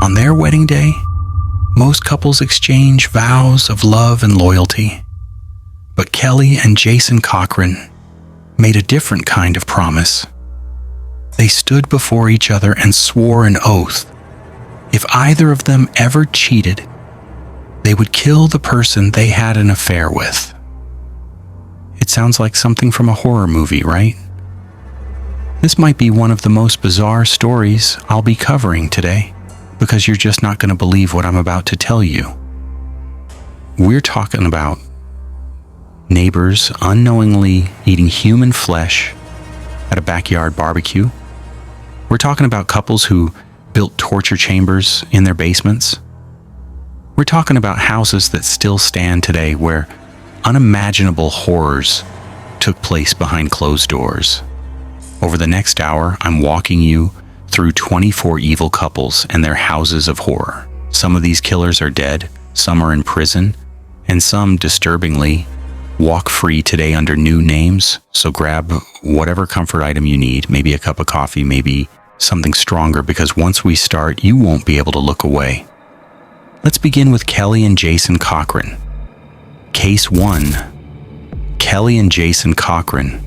On their wedding day, most couples exchange vows of love and loyalty. But Kelly and Jason Cochran made a different kind of promise. They stood before each other and swore an oath. If either of them ever cheated, they would kill the person they had an affair with. It sounds like something from a horror movie, right? This might be one of the most bizarre stories I'll be covering today, because you're just not going to believe what I'm about to tell you. We're talking about neighbors unknowingly eating human flesh at a backyard barbecue. We're talking about couples who built torture chambers in their basements. We're talking about houses that still stand today where unimaginable horrors took place behind closed doors. Over the next hour, I'm walking you through 24 evil couples and their houses of horror. Some of these killers are dead, some are in prison, and some, disturbingly, walk free today under new names. So grab whatever comfort item you need, maybe a cup of coffee, maybe something stronger, because once we start, you won't be able to look away. Let's begin with Kelly and Jason Cochran. Case 1. Kelly and Jason Cochran.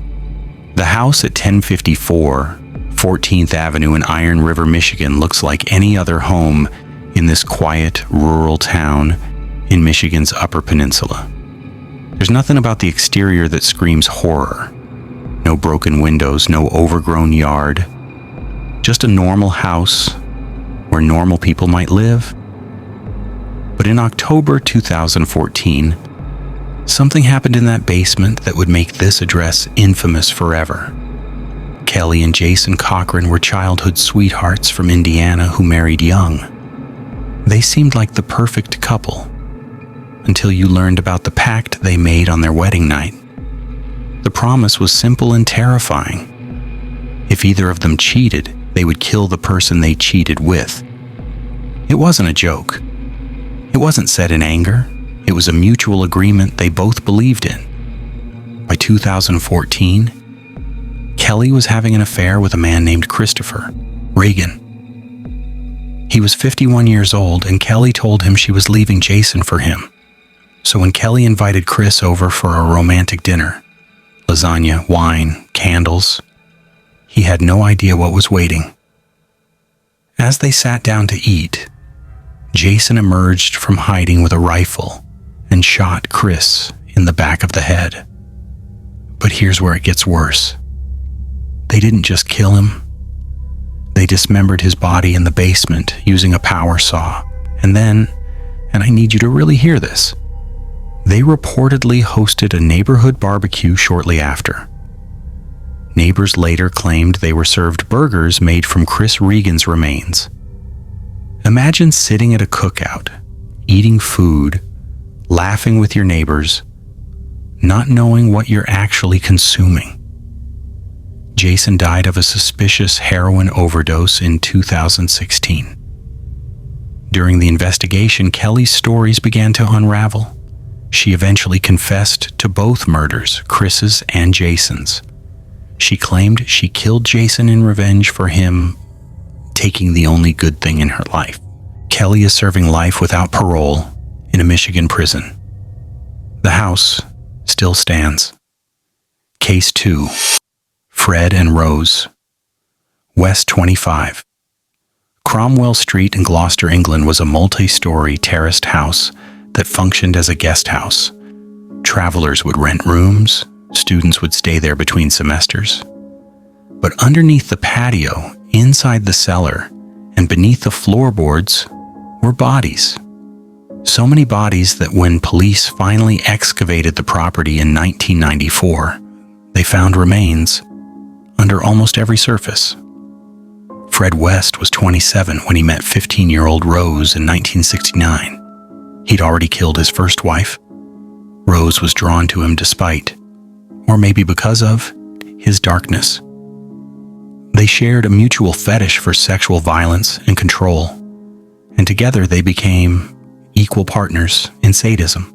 The house at 1054 14th Avenue in Iron River, Michigan looks like any other home in this quiet, rural town in Michigan's Upper Peninsula. There's nothing about the exterior that screams horror. No broken windows, no overgrown yard. Just a normal house where normal people might live. But in October 2014, something happened in that basement that would make this address infamous forever. Kelly and Jason Cochran were childhood sweethearts from Indiana who married young. They seemed like the perfect couple until you learned about the pact they made on their wedding night. The promise was simple and terrifying. If either of them cheated, they would kill the person they cheated with. It wasn't a joke. It wasn't said in anger. It was a mutual agreement they both believed in. By 2014, Kelly was having an affair with a man named Christopher Reagan. He was 51 years old, and Kelly told him she was leaving Jason for him. So when Kelly invited Chris over for a romantic dinner, lasagna, wine, candles, he had no idea what was waiting. As they sat down to eat, Jason emerged from hiding with a rifle and shot Chris in the back of the head. But here's where it gets worse. They didn't just kill him. They dismembered his body in the basement using a power saw. And then, and I need you to really hear this, they reportedly hosted a neighborhood barbecue shortly after. Neighbors later claimed they were served burgers made from Chris Regan's remains. Imagine sitting at a cookout, eating food, laughing with your neighbors, not knowing what you're actually consuming. Jason died of a suspicious heroin overdose in 2016. During the investigation, Kelly's stories began to unravel. She eventually confessed to both murders, Chris's and Jason's. She claimed she killed Jason in revenge for him taking the only good thing in her life. Kelly is serving life without parole in a Michigan prison. The house still stands. Case 2. Fred and Rose. West 25. Cromwell Street in Gloucester, England was a multi-story terraced house that functioned as a guest house. Travelers would rent rooms, students would stay there between semesters. But underneath the patio, inside the cellar, and beneath the floorboards were bodies. So many bodies that when police finally excavated the property in 1994, they found remains under almost every surface. Fred West was 27 when he met 15-year-old Rose in 1969. He'd already killed his first wife. Rose was drawn to him despite, or maybe because of, his darkness. They shared a mutual fetish for sexual violence and control, and together they became equal partners in sadism.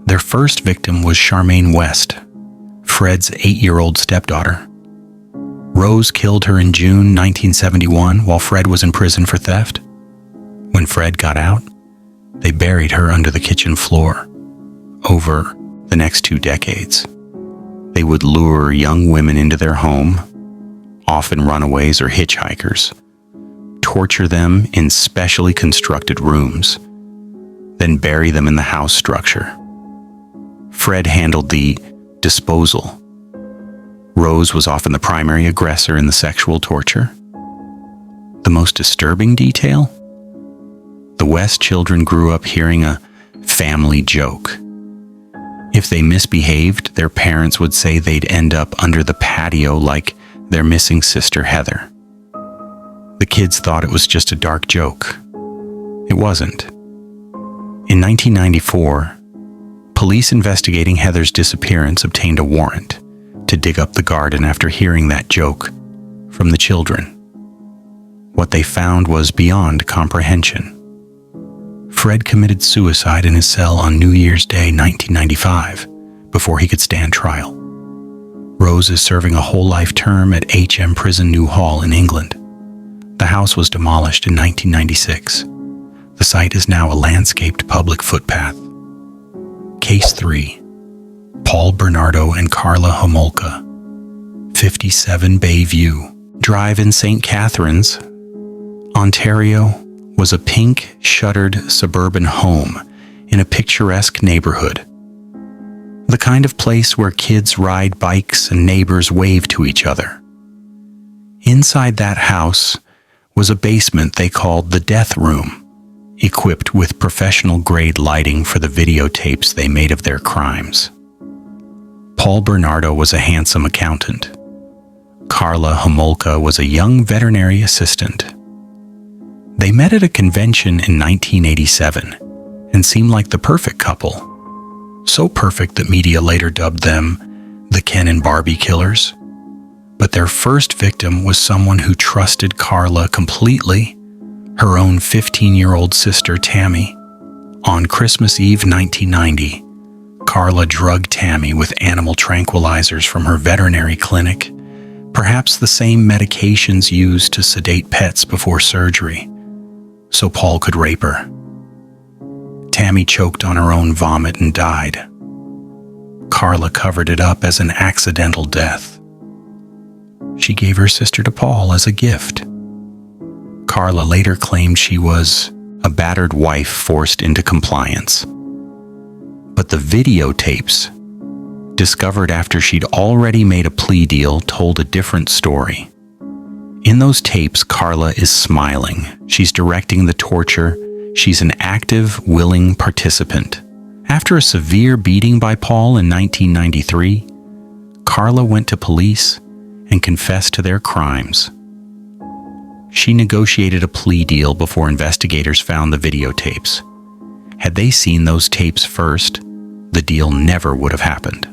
Their first victim was Charmaine West, Fred's 8-year-old stepdaughter. Rose killed her in June 1971 while Fred was in prison for theft. When Fred got out, they buried her under the kitchen floor. Over the next 2 decades, they would lure young women into their home, often runaways or hitchhikers, torture them in specially constructed rooms, then bury them in the house structure. Fred handled the disposal. Rose was often the primary aggressor in the sexual torture. The most disturbing detail? The West children grew up hearing a family joke. If they misbehaved, their parents would say they'd end up under the patio like their missing sister Heather. The kids thought it was just a dark joke. It wasn't. In 1994, police investigating Heather's disappearance obtained a warrant to dig up the garden after hearing that joke from the children. What they found was beyond comprehension. Fred committed suicide in his cell on New Year's Day 1995 before he could stand trial. Rose is serving a whole life term at HM Prison New Hall in England. The house was demolished in 1996. The site is now a landscaped public footpath. Case 3. Paul Bernardo and Karla Homolka, 57 Bayview Drive in St. Catharines, Ontario, was a pink, shuttered suburban home in a picturesque neighborhood. The kind of place where kids ride bikes and neighbors wave to each other. Inside that house was a basement they called the Death Room, equipped with professional-grade lighting for the videotapes they made of their crimes. Paul Bernardo was a handsome accountant. Karla Homolka was a young veterinary assistant. They met at a convention in 1987 and seemed like the perfect couple. So perfect that media later dubbed them the Ken and Barbie killers. But their first victim was someone who trusted Karla completely, her own 15-year-old sister Tammy. On Christmas Eve 1990, Karla drugged Tammy with animal tranquilizers from her veterinary clinic, perhaps the same medications used to sedate pets before surgery, so Paul could rape her. Tammy choked on her own vomit and died. Karla covered it up as an accidental death. She gave her sister to Paul as a gift. Karla later claimed she was a battered wife forced into compliance. But the videotapes, discovered after she'd already made a plea deal, told a different story. In those tapes, Karla is smiling. She's directing the torture. She's an active, willing participant. After a severe beating by Paul in 1993, Karla went to police and confessed to their crimes. She negotiated a plea deal before investigators found the videotapes. Had they seen those tapes first, the deal never would have happened.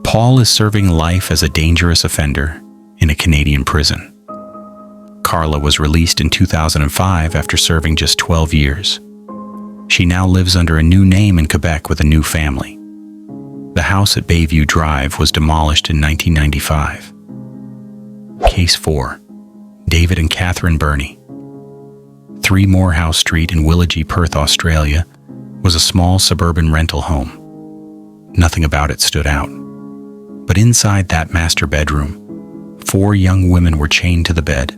Paul is serving life as a dangerous offender in a Canadian prison. Karla was released in 2005 after serving just 12 years. She now lives under a new name in Quebec with a new family. The house at Bayview Drive was demolished in 1995. Case 4. David and Catherine Birnie. 3 Morehouse Street in Willagee, Perth, Australia, was a small suburban rental home. Nothing about it stood out. But inside that master bedroom, 4 young women were chained to the bed,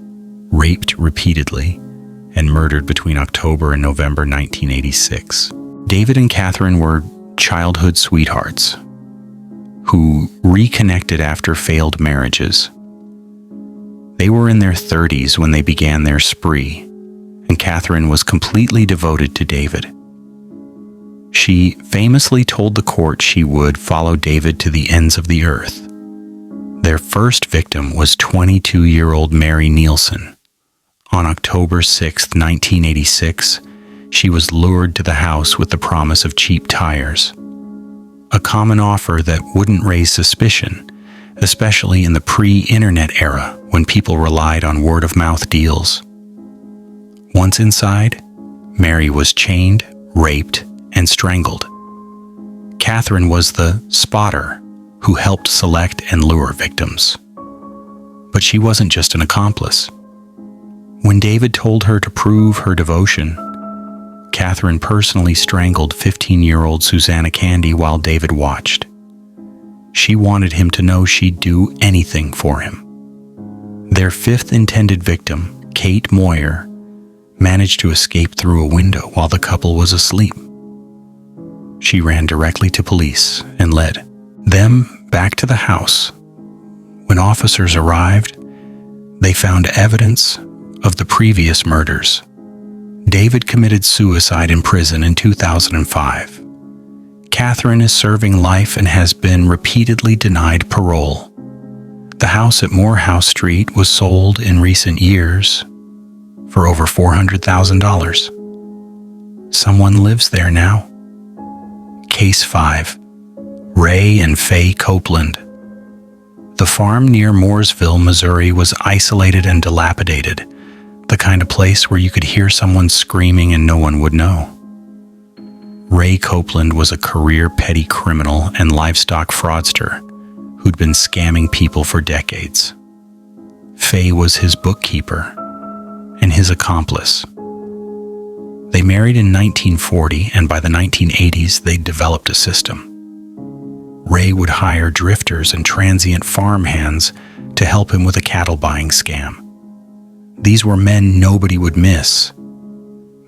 raped repeatedly, and murdered between October and November 1986. David and Catherine were childhood sweethearts who reconnected after failed marriages. They were in their 30s when they began their spree, and Catherine was completely devoted to David. She famously told the court she would follow David to the ends of the earth. Their first victim was 22-year-old Mary Nielsen. On October 6, 1986, she was lured to the house with the promise of cheap tires, a common offer that wouldn't raise suspicion, especially in the pre-internet era when people relied on word-of-mouth deals. Once inside, Mary was chained, raped, and strangled. Catherine was the spotter who helped select and lure victims. But she wasn't just an accomplice. When David told her to prove her devotion, Catherine personally strangled 15-year-old Susanna Candy while David watched. She wanted him to know she'd do anything for him. Their fifth intended victim, Kate Moyer, managed to escape through a window while the couple was asleep. She ran directly to police and led them back to the house. When officers arrived, they found evidence of the previous murders. David committed suicide in prison in 2005. Catherine is serving life and has been repeatedly denied parole. The house at Morehouse Street was sold in recent years for over $400,000. Someone lives there now. Case 5. Ray and Faye Copeland. The farm near Mooresville, Missouri was isolated and dilapidated, the kind of place where you could hear someone screaming and no one would know. Ray Copeland was a career petty criminal and livestock fraudster who'd been scamming people for decades. Faye was his bookkeeper and his accomplice. They married in 1940, and by the 1980s, they'd developed a system. Ray would hire drifters and transient farmhands to help him with a cattle buying scam. These were men nobody would miss.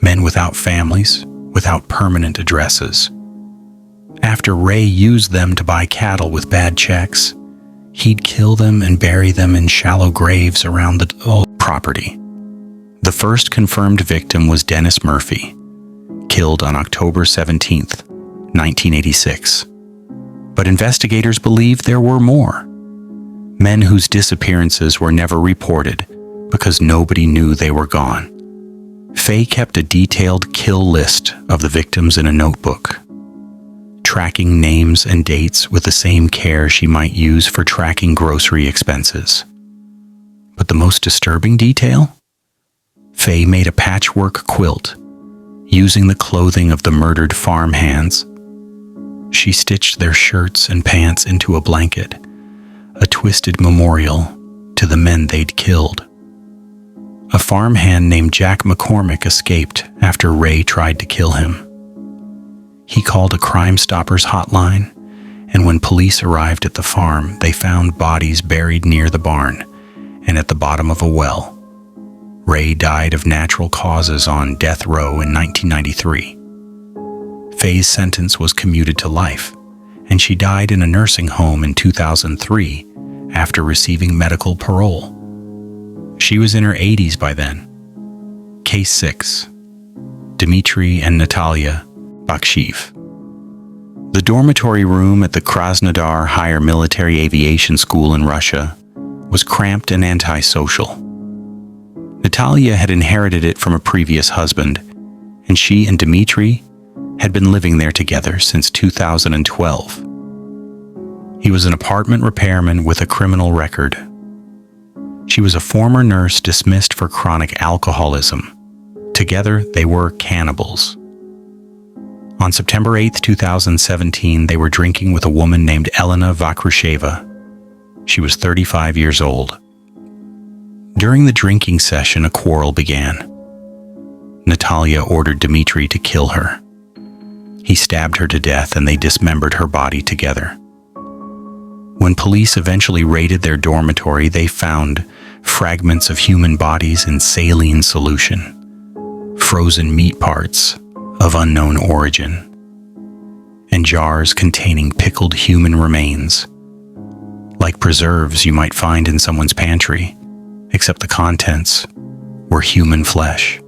Men without families, without permanent addresses. After Ray used them to buy cattle with bad checks, he'd kill them and bury them in shallow graves around the property. The first confirmed victim was Dennis Murphy, killed on October 17, 1986. But investigators believe there were more. Men whose disappearances were never reported because nobody knew they were gone. Faye kept a detailed kill list of the victims in a notebook, tracking names and dates with the same care she might use for tracking grocery expenses. But the most disturbing detail? Faye made a patchwork quilt using the clothing of the murdered farmhands. She stitched their shirts and pants into a blanket, a twisted memorial to the men they'd killed. A farmhand named Jack McCormick escaped after Ray tried to kill him. He called a Crime Stoppers hotline, and when police arrived at the farm, they found bodies buried near the barn and at the bottom of a well. Ray died of natural causes on death row in 1993. Faye's sentence was commuted to life, and she died in a nursing home in 2003 after receiving medical parole. She was in her 80s by then. Case 6. Dmitri and Natalia, Baksheev. The dormitory room at the Krasnodar Higher Military Aviation School in Russia was cramped and antisocial. Natalia had inherited it from a previous husband, and she and Dmitri had been living there together since 2012. He was an apartment repairman with a criminal record. She was a former nurse dismissed for chronic alcoholism. Together, they were cannibals. On September 8, 2017, they were drinking with a woman named Elena Vakrusheva. She was 35 years old. During the drinking session, a quarrel began. Natalia ordered Dmitri to kill her. He stabbed her to death and they dismembered her body together. When police eventually raided their dormitory, they found fragments of human bodies in saline solution, frozen meat parts of unknown origin, and jars containing pickled human remains, like preserves you might find in someone's pantry, except the contents were human flesh.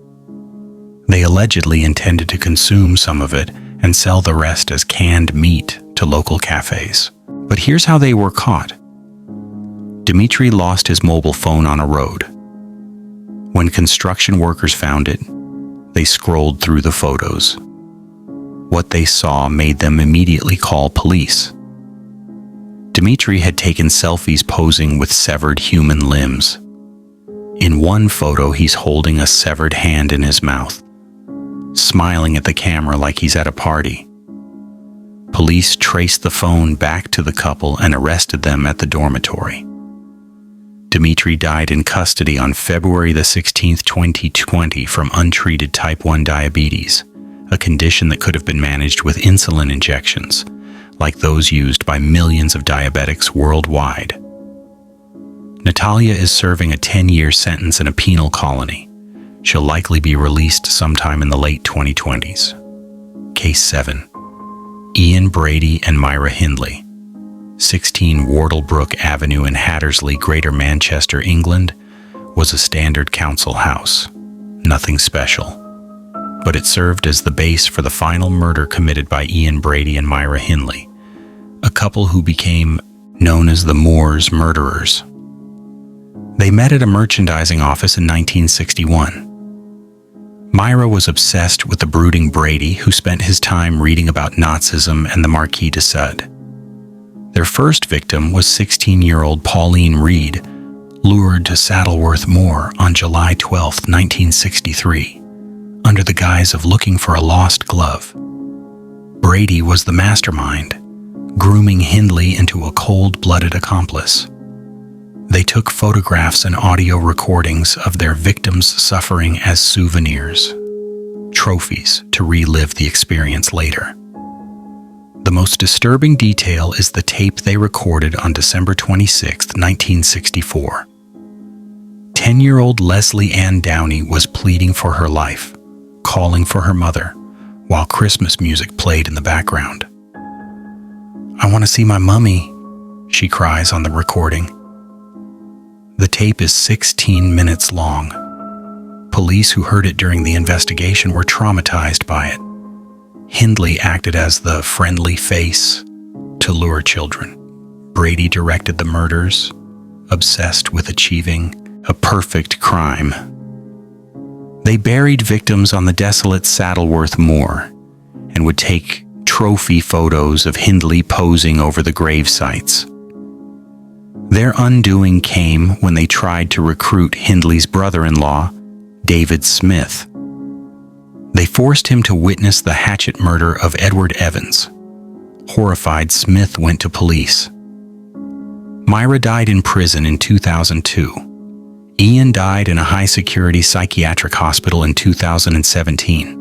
They allegedly intended to consume some of it and sell the rest as canned meat to local cafes. But here's how they were caught. Dmitri lost his mobile phone on a road. When construction workers found it, they scrolled through the photos. What they saw made them immediately call police. Dmitri had taken selfies posing with severed human limbs. In one photo, he's holding a severed hand in his mouth, smiling at the camera like he's at a party. Police traced the phone back to the couple and arrested them at the dormitory. Dmitri died in custody on February the 16th, 2020 from untreated type 1 diabetes, a condition that could have been managed with insulin injections, like those used by millions of diabetics worldwide. Natalia is serving a 10-year sentence in a penal colony. She'll likely be released sometime in the late 2020s. Case 7. Ian, Brady and Myra Hindley. 16 Wardlebrook Avenue in Hattersley, Greater Manchester, England, was a standard council house. Nothing special. But it served as the base for the final murder committed by Ian, Brady and Myra Hindley, a couple who became known as the Moors murderers. They met at a merchandising office in 1961. Myra was obsessed with the brooding Brady, who spent his time reading about Nazism and the Marquis de Sade. Their first victim was 16-year-old Pauline Reed, lured to Saddleworth Moor on July 12, 1963, under the guise of looking for a lost glove. Brady was the mastermind, grooming Hindley into a cold-blooded accomplice. They took photographs and audio recordings of their victims' suffering as souvenirs, trophies to relive the experience later. The most disturbing detail is the tape they recorded on December 26, 1964. 10-year-old Leslie Ann Downey was pleading for her life, calling for her mother, while Christmas music played in the background. "I want to see my mummy," she cries on the recording. The tape is 16 minutes long. Police who heard it during the investigation were traumatized by it. Hindley acted as the friendly face to lure children. Brady directed the murders, obsessed with achieving a perfect crime. They buried victims on the desolate Saddleworth Moor and would take trophy photos of Hindley posing over the grave sites. Their undoing came when they tried to recruit Hindley's brother-in-law, David Smith. They forced him to witness the hatchet murder of Edward Evans. Horrified, Smith went to police. Myra died in prison in 2002. Ian died in a high-security psychiatric hospital in 2017.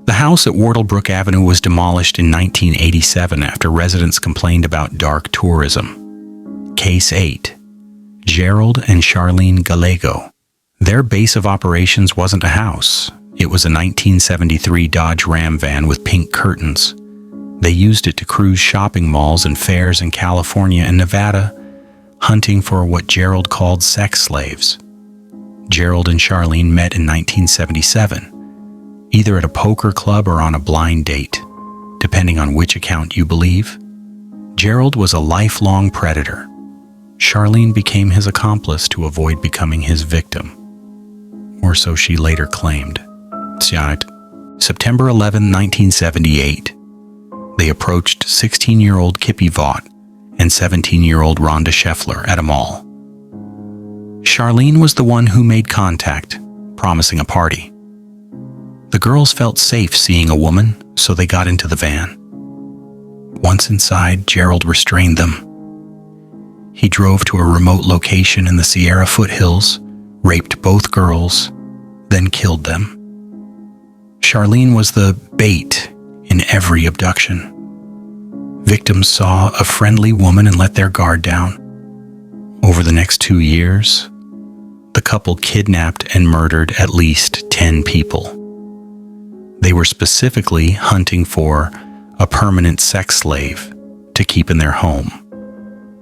The house at Wardlebrook Avenue was demolished in 1987 after residents complained about dark tourism. Case 8. Gerald and Charlene Gallego. Their base of operations wasn't a house. It was a 1973 Dodge Ram van with pink curtains. They used it to cruise shopping malls and fairs in California and Nevada, hunting for what Gerald called sex slaves. Gerald and Charlene met in 1977, either at a poker club or on a blind date, depending on which account you believe. Gerald was a lifelong predator. Charlene became his accomplice to avoid becoming his victim, or so she later claimed. September 11, 1978, they approached 16-year-old Kippy Vaught and 17-year-old Rhonda Scheffler at a mall. Charlene was the one who made contact, promising a party. The girls felt safe seeing a woman, so they got into the van. Once inside, Gerald restrained them. He drove to a remote location in the Sierra foothills, raped both girls, then killed them. Charlene was the bait in every abduction. Victims saw a friendly woman and let their guard down. Over the next 2 years, the couple kidnapped and murdered at least 10 people. They were specifically hunting for a permanent sex slave to keep in their home,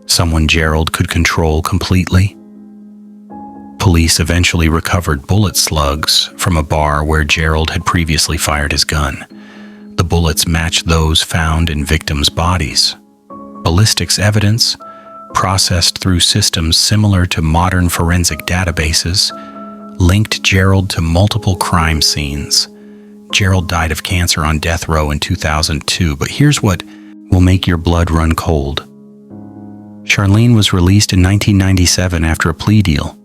someone Gerald could control completely. Police eventually recovered bullet slugs from a bar where Gerald had previously fired his gun. The bullets matched those found in victims' bodies. Ballistics evidence, processed through systems similar to modern forensic databases, linked Gerald to multiple crime scenes. Gerald died of cancer on death row in 2002, but here's what will make your blood run cold. Charlene was released in 1997 after a plea deal.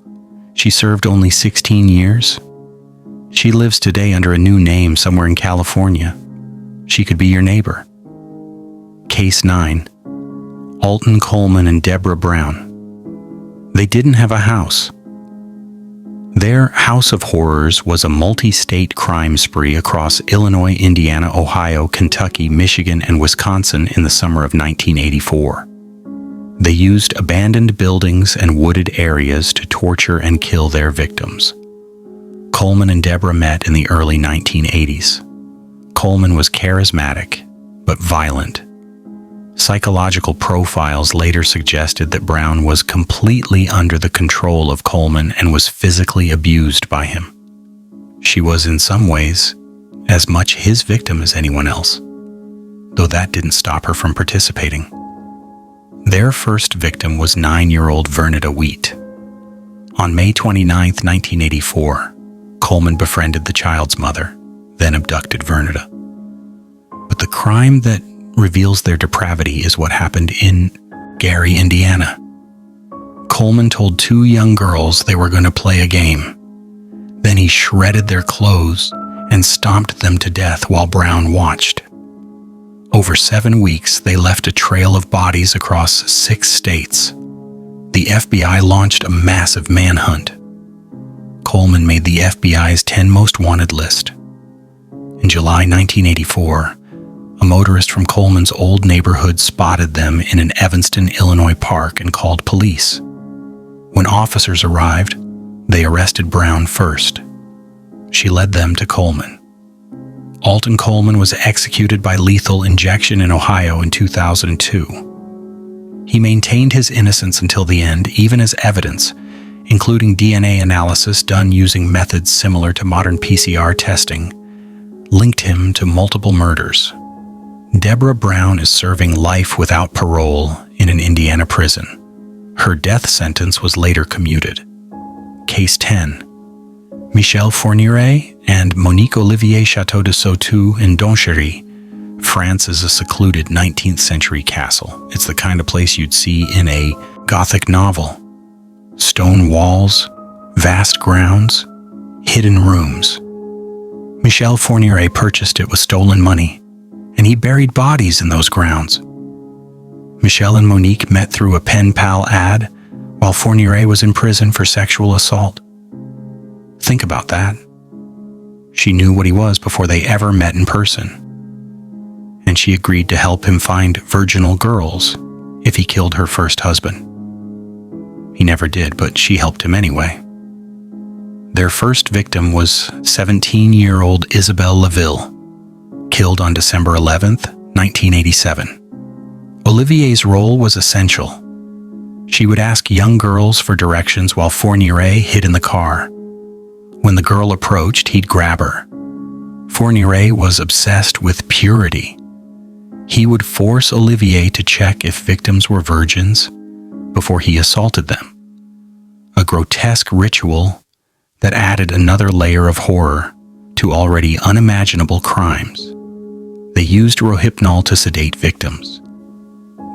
She served only 16 years. She lives today under a new name somewhere in California. She could be your neighbor. Case 9. Alton, Coleman, and Debra Brown. They didn't have a house. Their house of horrors was a multi-state crime spree across Illinois, Indiana, Ohio, Kentucky, Michigan, and Wisconsin in the summer of 1984. They used abandoned buildings and wooded areas to torture and kill their victims. Coleman and Debra met in the early 1980s. Coleman was charismatic, but violent. Psychological profiles later suggested that Brown was completely under the control of Coleman and was physically abused by him. She was in some ways as much his victim as anyone else, though that didn't stop her from participating. Their first victim was 9-year-old Vernita Wheat. On May 29, 1984, Coleman befriended the child's mother, then abducted Vernita. But the crime that reveals their depravity is what happened in Gary, Indiana. Coleman told 2 young girls they were going to play a game. Then he shredded their clothes and stomped them to death while Brown watched. Over 7 weeks, they left a trail of bodies across 6 states. The FBI launched a massive manhunt. Coleman made the FBI's 10 most wanted list. In July 1984, a motorist from Coleman's old neighborhood spotted them in an Evanston, Illinois park and called police. When officers arrived, they arrested Brown first. She led them to Coleman. Alton Coleman was executed by lethal injection in Ohio in 2002. He maintained his innocence until the end, even as evidence, including DNA analysis done using methods similar to modern PCR testing, linked him to multiple murders. Debra Brown is serving life without parole in an Indiana prison. Her death sentence was later commuted. Case 10. Michel Fourniret and Monique Olivier Château de Sautou in Donchery, France is a secluded 19th century castle. It's the kind of place you'd see in a Gothic novel. Stone walls, vast grounds, hidden rooms. Michel Fourniret purchased it with stolen money, and he buried bodies in those grounds. Michel and Monique met through a pen pal ad while Fourniret was in prison for sexual assault. Think about that. She knew what he was before they ever met in person, and she agreed to help him find virginal girls if he killed her first husband. He never did, but she helped him anyway. Their first victim was 17-year-old Isabelle Laville, killed on December 11th, 1987. Olivier's role was essential. She would ask young girls for directions while Fourniret hid in the car. When the girl approached, he'd grab her. Fourniret was obsessed with purity. He would force Olivier to check if victims were virgins before he assaulted them. A grotesque ritual that added another layer of horror to already unimaginable crimes. They used Rohypnol to sedate victims.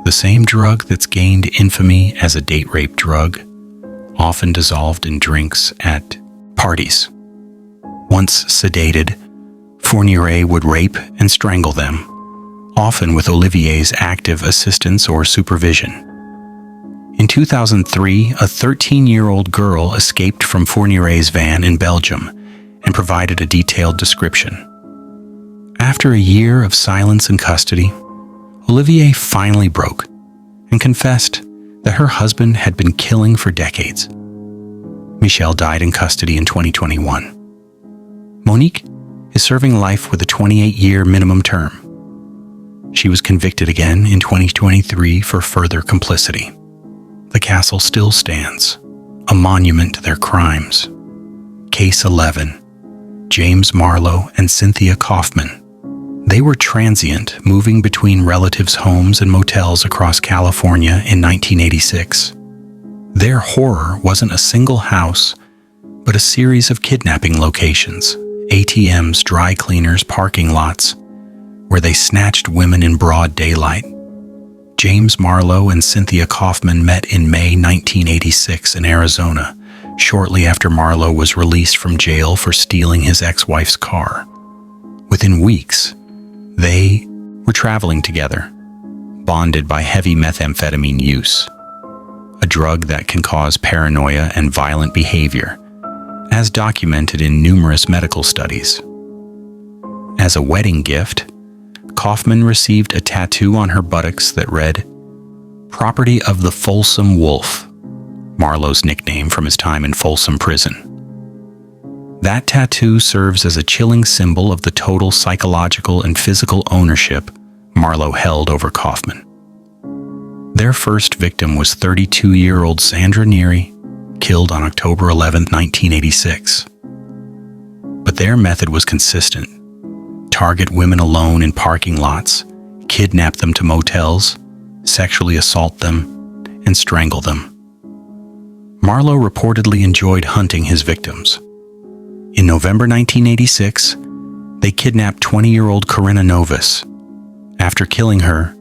The same drug that's gained infamy as a date rape drug, often dissolved in drinks at parties. Once sedated, Fourniret would rape and strangle them, often with Olivier's active assistance or supervision. In 2003, a 13-year-old girl escaped from Fourniret's van in Belgium and provided a detailed description. After a year of silence and custody, Olivier finally broke and confessed that her husband had been killing for decades. Michel died in custody in 2021. Monique is serving life with a 28-year minimum term. She was convicted again in 2023 for further complicity. The castle still stands, a monument to their crimes. Case 11. James Marlow and Cynthia Kaufman. They were transient, moving between relatives' homes and motels across California in 1986. Their horror wasn't a single house, but a series of kidnapping locations, ATMs, dry cleaners, parking lots, where they snatched women in broad daylight. James Marlow and Cynthia Kaufman met in May 1986 in Arizona, shortly after Marlow was released from jail for stealing his ex-wife's car. Within weeks, they were traveling together, bonded by heavy methamphetamine use. a drug that can cause paranoia and violent behavior, as documented in numerous medical studies. As a wedding gift, Kaufman received a tattoo on her buttocks that read, "Property of the Folsom Wolf," Marlow's nickname from his time in Folsom Prison. That tattoo serves as a chilling symbol of the total psychological and physical ownership Marlow held over Kaufman. Their first victim was 32-year-old Sandra Neary, killed on October 11, 1986. But their method was consistent. Target women alone in parking lots, kidnap them to motels, sexually assault them, and strangle them. Marlow reportedly enjoyed hunting his victims. In November 1986, they kidnapped 20-year-old Corinna Novus. After killing her,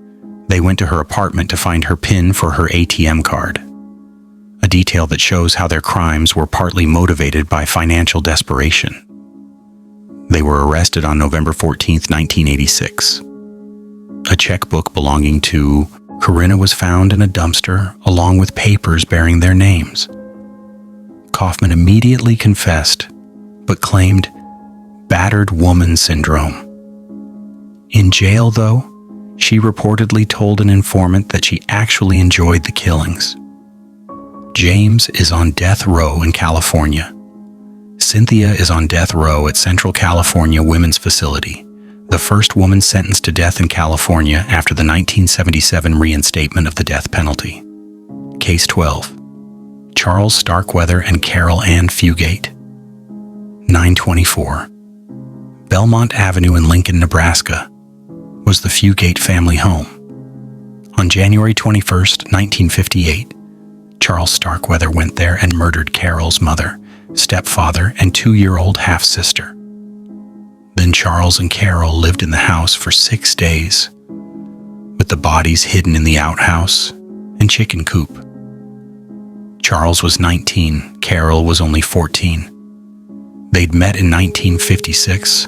they went to her apartment to find her PIN for her ATM card, a detail that shows how their crimes were partly motivated by financial desperation. They were arrested on November 14, 1986. A checkbook belonging to Corinna was found in a dumpster along with papers bearing their names. Kaufman immediately confessed, but claimed battered woman syndrome. In jail, though, she reportedly told an informant that she actually enjoyed the killings. James is on death row in California. Cynthia is on death row at Central California Women's Facility, the first woman sentenced to death in California after the 1977 reinstatement of the death penalty. Case 12. Charles Starkweather and Carol Ann Fugate. 924. Belmont Avenue in Lincoln, Nebraska, was the Fugate family home. On January 21, 1958, Charles Starkweather went there and murdered Carol's mother, stepfather, and 2-year-old half-sister. Then Charles and Carol lived in the house for 6 days, with the bodies hidden in the outhouse and chicken coop. Charles was 19, Carol was only 14. They'd met in 1956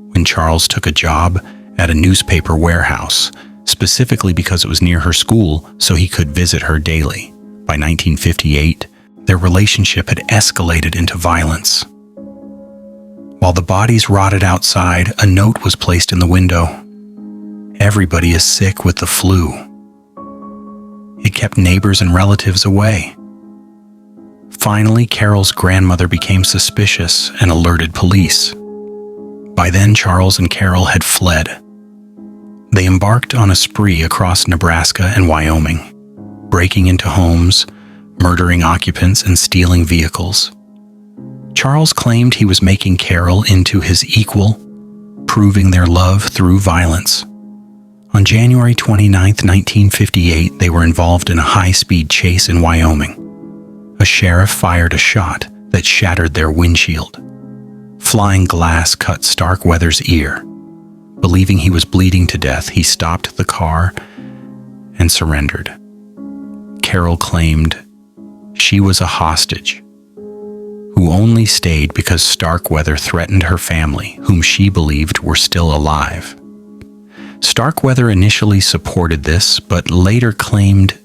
when Charles took a job at a newspaper warehouse, specifically because it was near her school so he could visit her daily. By 1958, their relationship had escalated into violence. While the bodies rotted outside, a note was placed in the window. "Everybody is sick with the flu." It kept neighbors and relatives away. Finally, Carol's grandmother became suspicious and alerted police. By then, Charles and Carol had fled. They embarked on a spree across Nebraska and Wyoming, breaking into homes, murdering occupants, and stealing vehicles. Charles claimed he was making Carol into his equal, proving their love through violence. On January 29, 1958, they were involved in a high-speed chase in Wyoming. A sheriff fired a shot that shattered their windshield. Flying glass cut Starkweather's ear. Believing he was bleeding to death, he stopped the car and surrendered. Carol claimed she was a hostage who only stayed because Starkweather threatened her family, whom she believed were still alive. Starkweather initially supported this, but later claimed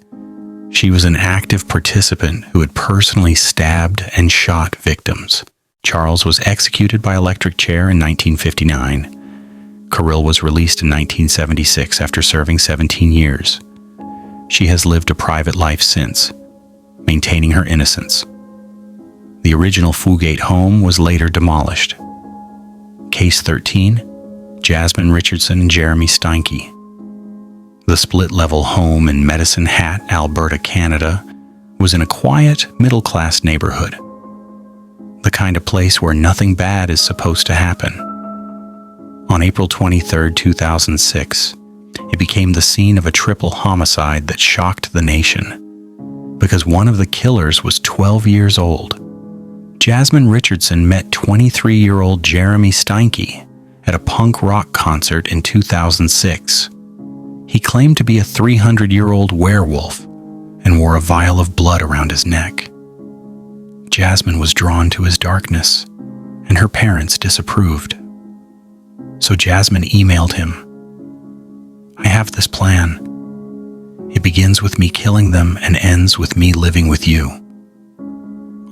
she was an active participant who had personally stabbed and shot victims. Charles was executed by electric chair in 1959. Caril was released in 1976 after serving 17 years. She has lived a private life since, maintaining her innocence. The original Fugate home was later demolished. Case 13, Jasmine Richardson and Jeremy Steinke. The split-level home in Medicine Hat, Alberta, Canada, was in a quiet, middle-class neighborhood. The kind of place where nothing bad is supposed to happen. On April 23, 2006, it became the scene of a triple homicide that shocked the nation, because one of the killers was 12 years old. Jasmine Richardson met 23-year-old Jeremy Steinke at a punk rock concert in 2006. He claimed to be a 300-year-old werewolf and wore a vial of blood around his neck. Jasmine was drawn to his darkness, and her parents disapproved. So Jasmine emailed him, "I have this plan. It begins with me killing them and ends with me living with you.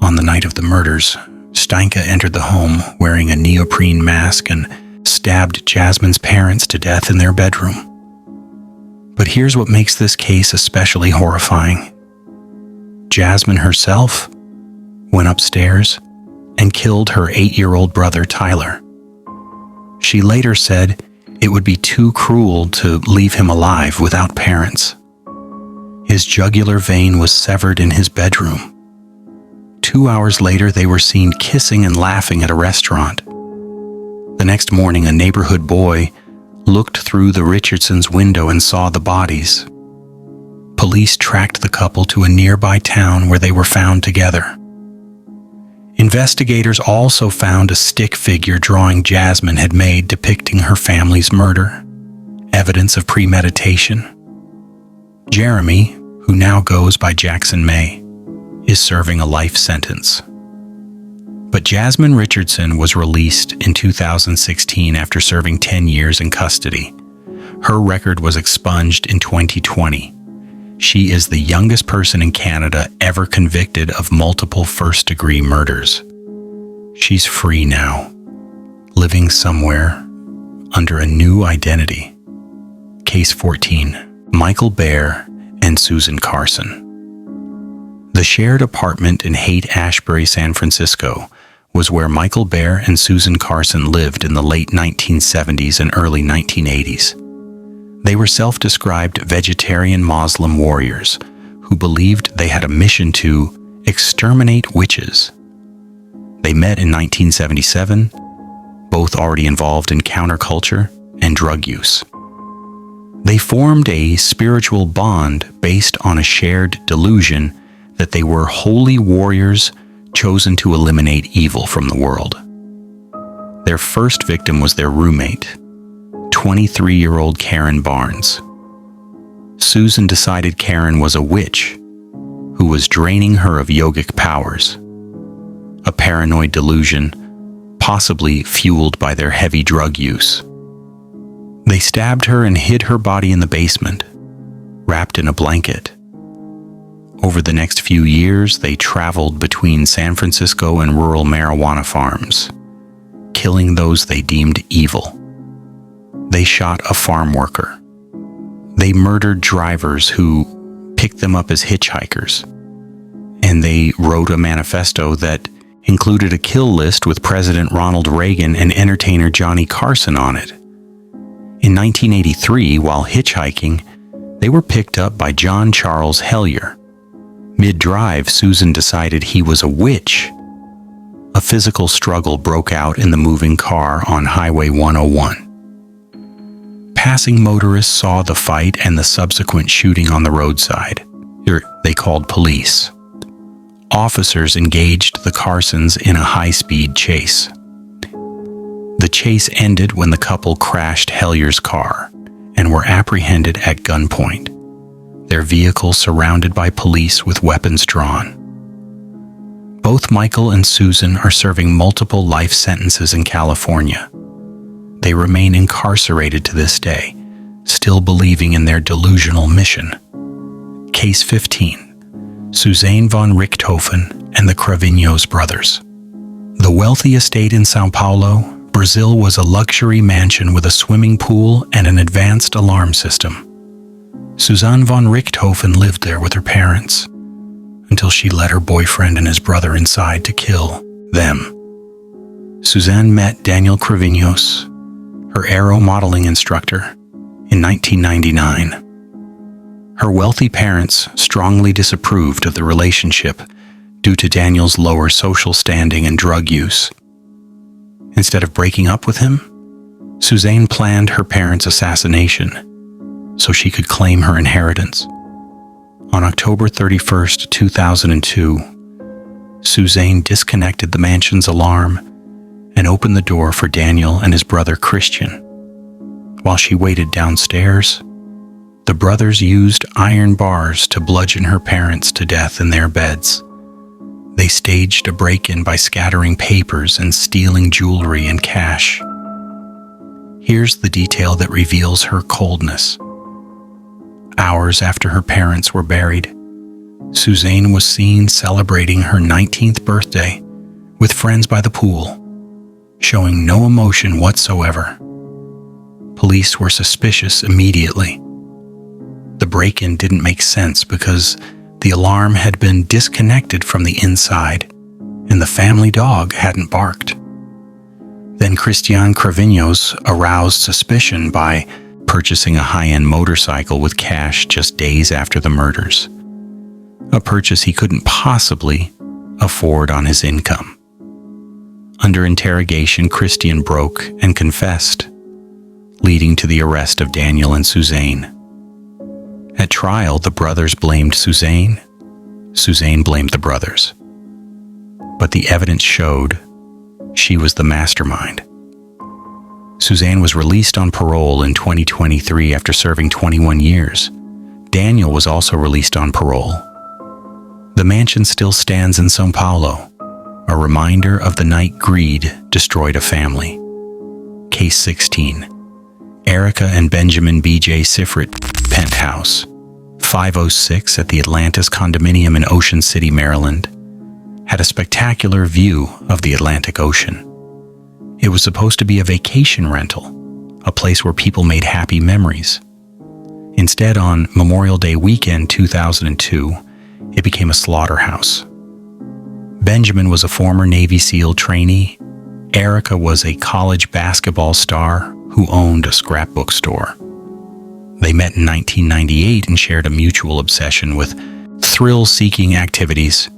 On the night of the murders, Steinke entered the home wearing a neoprene mask and stabbed Jasmine's parents to death in their bedroom. But here's what makes this case especially horrifying. Jasmine herself went upstairs and killed her 8-year-old brother Tyler. She later said it would be too cruel to leave him alive without parents. His jugular vein was severed in his bedroom. 2 hours later, they were seen kissing and laughing at a restaurant. The next morning, a neighborhood boy looked through the Richardsons' window and saw the bodies. Police tracked the couple to a nearby town where they were found together. Investigators also found a stick figure drawing Jasmine had made depicting her family's murder, evidence of premeditation. Jeremy, who now goes by Jackson May, is serving a life sentence. But Jasmine Richardson was released in 2016 after serving 10 years in custody. Her record was expunged in 2020. She is the youngest person in Canada ever convicted of multiple first-degree murders. She's free now, living somewhere under a new identity. Case 14, Michael Bear and Susan Carson. The shared apartment in Haight-Ashbury, San Francisco, was where Michael Bear and Susan Carson lived in the late 1970s and early 1980s. They were self-described vegetarian Muslim warriors who believed they had a mission to exterminate witches. They met in 1977, both already involved in counterculture and drug use. They formed a spiritual bond based on a shared delusion that they were holy warriors chosen to eliminate evil from the world. Their first victim was their roommate, 23-year-old Karen Barnes. Susan decided Karen was a witch who was draining her of yogic powers, a paranoid delusion possibly fueled by their heavy drug use. They stabbed her and hid her body in the basement, wrapped in a blanket. Over the next few years, they traveled between San Francisco and rural marijuana farms, killing those they deemed evil. They shot a farm worker. They murdered drivers who picked them up as hitchhikers. And they wrote a manifesto that included a kill list with President Ronald Reagan and entertainer Johnny Carson on it. In 1983, while hitchhiking, they were picked up by John Charles Hellier. Mid-drive, Susan decided he was a witch. A physical struggle broke out in the moving car on Highway 101. Passing motorists saw the fight and the subsequent shooting on the roadside. They called police. Officers engaged the Carsons in a high-speed chase. The chase ended when the couple crashed Hellier's car and were apprehended at gunpoint, their vehicle surrounded by police with weapons drawn. Both Michael and Susan are serving multiple life sentences in California. They remain incarcerated to this day, still believing in their delusional mission. Case 15, Suzane von Richthofen and the Cravignos brothers. The wealthy estate in Sao Paulo, Brazil, was a luxury mansion with a swimming pool and an advanced alarm system. Suzane von Richthofen lived there with her parents until she let her boyfriend and his brother inside to kill them. Suzane met Daniel Cravignos, her aero modeling instructor, in 1999. Her wealthy parents strongly disapproved of the relationship due to Daniel's lower social standing and drug use. Instead of breaking up with him, Suzane planned her parents' assassination so she could claim her inheritance. On October 31st, 2002, Suzane disconnected the mansion's alarm and opened the door for Daniel and his brother Christian. While she waited downstairs, the brothers used iron bars to bludgeon her parents to death in their beds. They staged a break-in by scattering papers and stealing jewelry and cash. Here's the detail that reveals her coldness. hours after her parents were buried, Suzane was seen celebrating her 19th birthday with friends by the pool, showing no emotion whatsoever. Police were suspicious immediately. The break-in didn't make sense because the alarm had been disconnected from the inside and the family dog hadn't barked. Then Christian Cravinhos aroused suspicion by purchasing a high-end motorcycle with cash just days after the murders, a purchase he couldn't possibly afford on his income. Under interrogation, Christian broke and confessed, leading to the arrest of Daniel and Suzane. At trial, the brothers blamed Suzane. Suzane blamed the brothers. But the evidence showed she was the mastermind. Suzane was released on parole in 2023 after serving 21 years. Daniel was also released on parole. The mansion still stands in São Paulo, a reminder of the night greed destroyed a family. Case 16. Erika and Benjamin B.J. Sifrit penthouse, 506 at the Atlantis condominium in Ocean City, Maryland, had a spectacular view of the Atlantic Ocean. It was supposed to be a vacation rental, a place where people made happy memories. Instead, on Memorial Day weekend 2002, it became a slaughterhouse. Benjamin was a former Navy SEAL trainee. Erika was a college basketball star who owned a scrapbook store. They met in 1998 and shared a mutual obsession with thrill-seeking activities,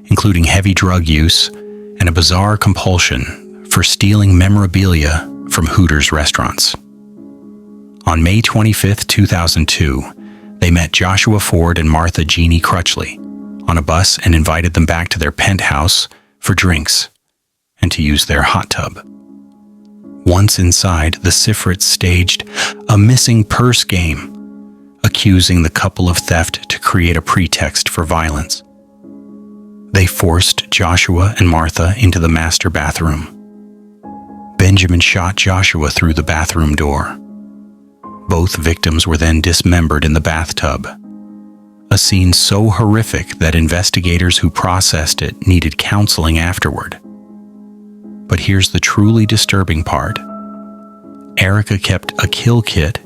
including heavy drug use and a bizarre compulsion for stealing memorabilia from Hooters restaurants. On May 25, 2002, they met Joshua Ford and Martha Jeannie Crutchley on a bus and invited them back to their penthouse for drinks and to use their hot tub. Once inside, the Sifrits staged a missing purse game, accusing the couple of theft to create a pretext for violence. They forced Joshua and Martha into the master bathroom. Benjamin shot Joshua through the bathroom door. Both victims were then dismembered in the bathtub, a scene so horrific that investigators who processed it needed counseling afterward. But here's the truly disturbing part. Erika kept a kill kit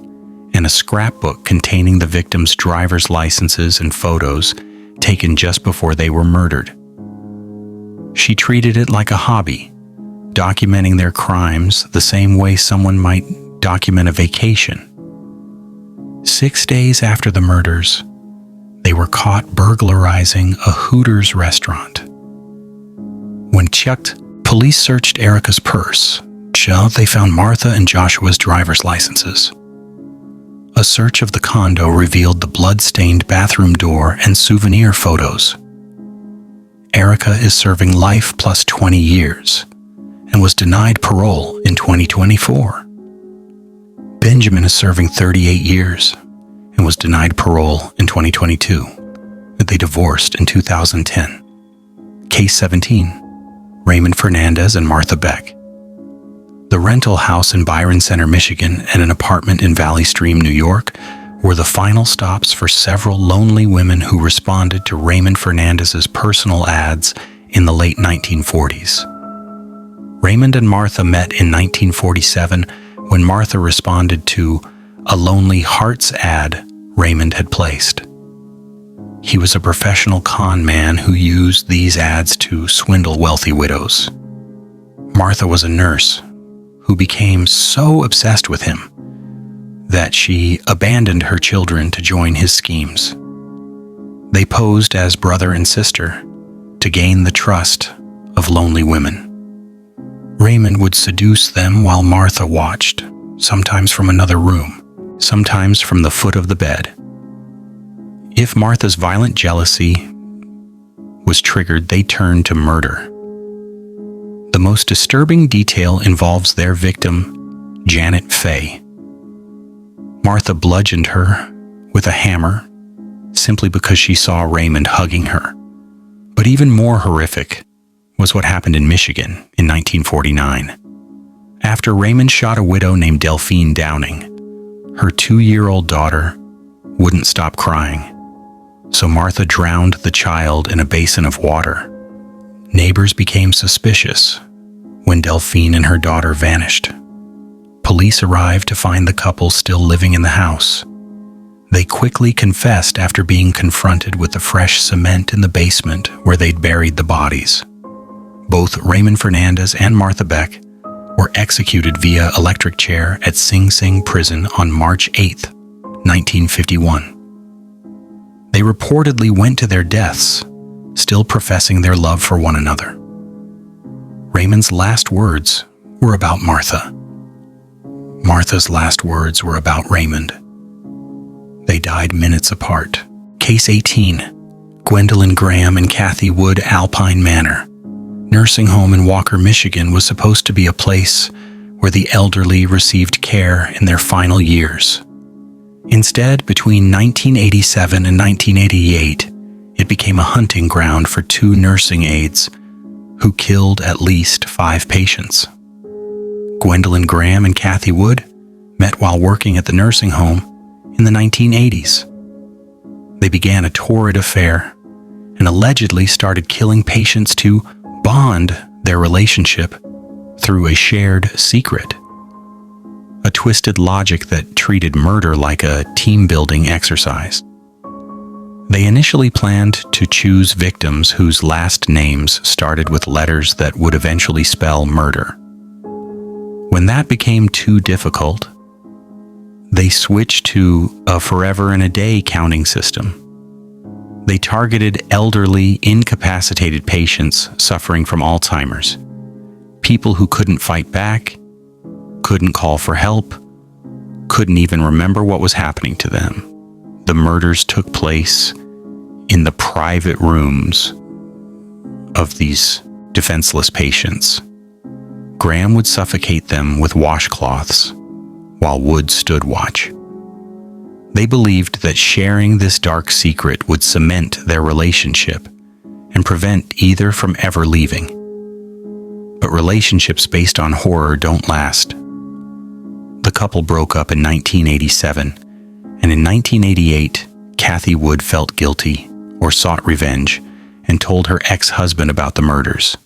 and a scrapbook containing the victims' driver's licenses and photos taken just before they were murdered. She treated it like a hobby, documenting their crimes the same way someone might document a vacation. 6 days after the murders, they were caught burglarizing a Hooters restaurant. When checked, police searched Erika's purse. They found Martha and Joshua's driver's licenses. A search of the condo revealed the blood-stained bathroom door and souvenir photos. Erika is serving life plus 20 years and was denied parole in 2024. Benjamin is serving 38 years and was denied parole in 2022. They divorced in 2010. Case 17. Raymond Fernandez and Martha Beck. The rental house in Byron Center, Michigan, and an apartment in Valley Stream, New York, were the final stops for several lonely women who responded to Raymond Fernandez's personal ads in the late 1940s. Raymond and Martha met in 1947 when Martha responded to a Lonely Hearts ad Raymond had placed. He was a professional con man who used these ads to swindle wealthy widows. Martha was a nurse who became so obsessed with him that she abandoned her children to join his schemes. They posed as brother and sister to gain the trust of lonely women. Raymond would seduce them while Martha watched, sometimes from another room, sometimes from the foot of the bed. If Martha's violent jealousy was triggered, they turned to murder. The most disturbing detail involves their victim, Janet Faye. Martha bludgeoned her with a hammer simply because she saw Raymond hugging her. But even more horrific was what happened in Michigan in 1949. After Raymond shot a widow named Delphine Downing, her 2-year-old daughter wouldn't stop crying, so Martha drowned the child in a basin of water. Neighbors became suspicious when Delphine and her daughter vanished. Police arrived to find the couple still living in the house. They quickly confessed after being confronted with the fresh cement in the basement where they'd buried the bodies. Both Raymond Fernandez and Martha Beck were executed via electric chair at Sing Sing prison on March 8, 1951. They reportedly went to their deaths, still professing their love for one another. Raymond's last words were about Martha. Martha's last words were about Raymond. They died minutes apart. Case 18, Gwendolyn Graham and Kathy Wood, Alpine Manor. Nursing home in Walker, Michigan was supposed to be a place where the elderly received care in their final years. Instead, between 1987 and 1988, it became a hunting ground for 2 nursing aides who killed at least 5 patients. Gwendolyn Graham and Kathy Wood met while working at the nursing home in the 1980s. They began a torrid affair and allegedly started killing patients to bond their relationship through a shared secret. A twisted logic that treated murder like a team-building exercise. They initially planned to choose victims whose last names started with letters that would eventually spell murder. When that became too difficult, they switched to a forever and a day counting system. They targeted elderly, incapacitated patients suffering from Alzheimer's, people who couldn't fight back, couldn't call for help, couldn't even remember what was happening to them. The murders took place in the private rooms of these defenseless patients. Graham would suffocate them with washcloths, while Wood stood watch. They believed that sharing this dark secret would cement their relationship and prevent either from ever leaving. But relationships based on horror don't last. The couple broke up in 1987, and in 1988, Kathy Wood felt guilty or sought revenge and told her ex-husband about the murders.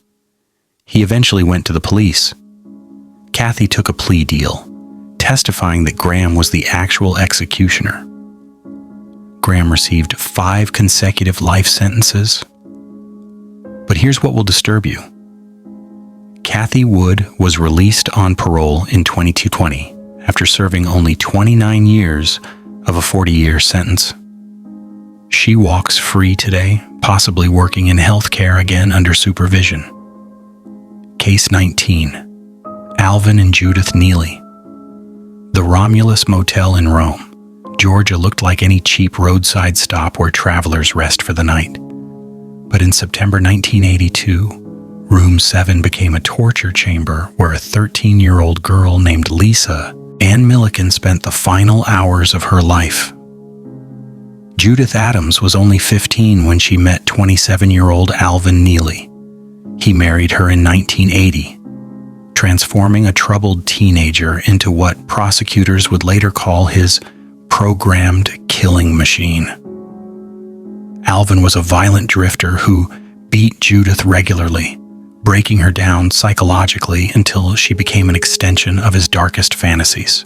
He eventually went to the police. Kathy took a plea deal, testifying that Graham was the actual executioner. Graham received 5 consecutive life sentences. But here's what will disturb you. Kathy Wood was released on parole in 2020 after serving only 29 years of a 40-year sentence. She walks free today, possibly working in healthcare again under supervision. Case 19. Alvin and Judith Neely. The Romulus Motel in Rome, Georgia looked like any cheap roadside stop where travelers rest for the night. But in September 1982, Room 7 became a torture chamber where a 13-year-old girl named Lisa Ann Milliken spent the final hours of her life. Judith Adams was only 15 when she met 27-year-old Alvin Neely. He married her in 1980, transforming a troubled teenager into what prosecutors would later call his programmed killing machine. Alvin was a violent drifter who beat Judith regularly, breaking her down psychologically until she became an extension of his darkest fantasies.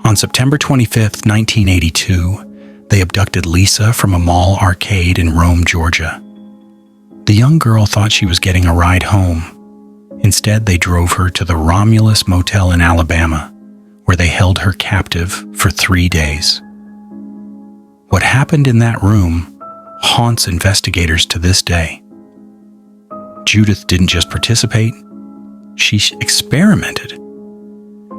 On September 25, 1982, they abducted Lisa from a mall arcade in Rome, Georgia. The young girl thought she was getting a ride home. Instead, they drove her to the Romulus Motel in Alabama, where they held her captive for 3 days. What happened in that room haunts investigators to this day. Judith didn't just participate, she experimented.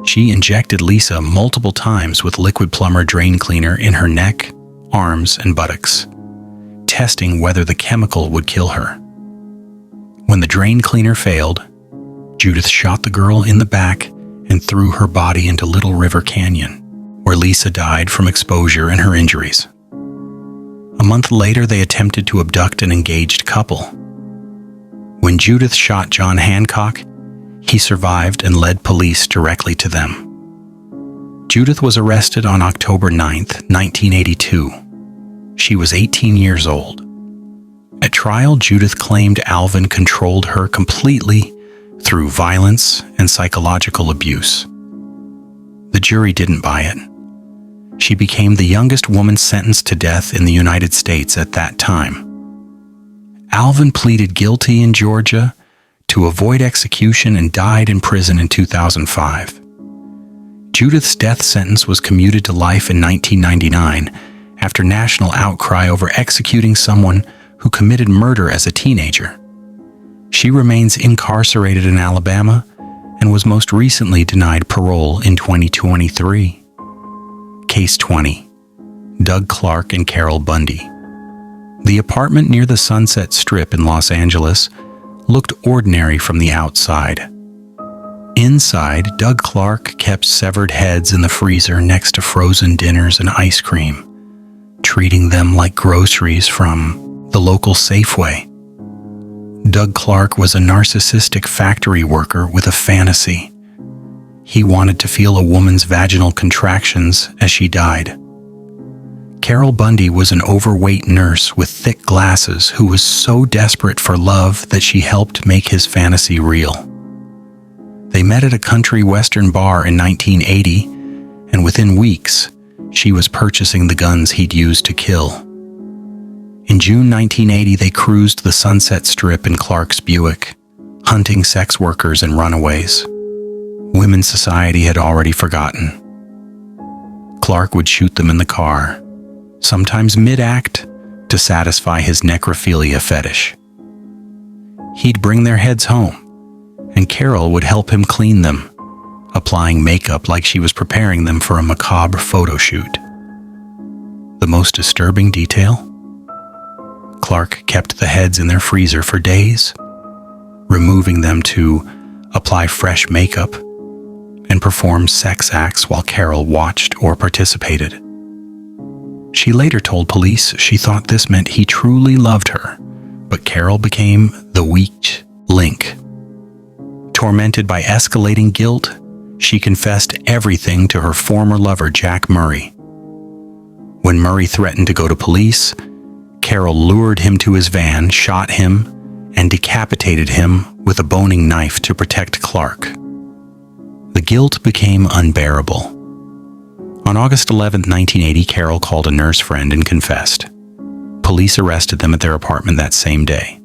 She injected Lisa multiple times with liquid plumber drain cleaner in her neck, arms, and buttocks, testing whether the chemical would kill her. When the drain cleaner failed, Judith shot the girl in the back and threw her body into Little River Canyon, where Lisa died from exposure and her injuries. A month later, they attempted to abduct an engaged couple. When Judith shot John Hancock, he survived and led police directly to them. Judith was arrested on October 9, 1982. She was 18 years old. At trial, Judith claimed Alvin controlled her completely through violence and psychological abuse. The jury didn't buy it. She became the youngest woman sentenced to death in the United States at that time. Alvin pleaded guilty in Georgia to avoid execution and died in prison in 2005. Judith's death sentence was commuted to life in 1999 after national outcry over executing someone who committed murder as a teenager. She remains incarcerated in Alabama and was most recently denied parole in 2023. Case 20. Doug Clark and Carol Bundy. The apartment near the Sunset Strip in Los Angeles looked ordinary from the outside. Inside, Doug Clark kept severed heads in the freezer next to frozen dinners and ice cream, treating them like groceries from the local Safeway. Doug Clark was a narcissistic factory worker with a fantasy. He wanted to feel a woman's vaginal contractions as she died. Carol Bundy was an overweight nurse with thick glasses who was so desperate for love that she helped make his fantasy real. They met at a country western bar in 1980, and within weeks, she was purchasing the guns he'd used to kill. In June 1980, they cruised the Sunset Strip in Clark's Buick, hunting sex workers and runaways. Women's society had already forgotten. Clark would shoot them in the car, sometimes mid-act, to satisfy his necrophilia fetish. He'd bring their heads home, and Carol would help him clean them, applying makeup like she was preparing them for a macabre photo shoot. The most disturbing detail? Clark kept the heads in their freezer for days, removing them to apply fresh makeup and perform sex acts while Carol watched or participated. She later told police she thought this meant he truly loved her, but Carol became the weak link. Tormented by escalating guilt, she confessed everything to her former lover, Jack Murray. When Murray threatened to go to police, Carol lured him to his van, shot him, and decapitated him with a boning knife to protect Clark. The guilt became unbearable. On August 11, 1980, Carol called a nurse friend and confessed. Police arrested them at their apartment that same day.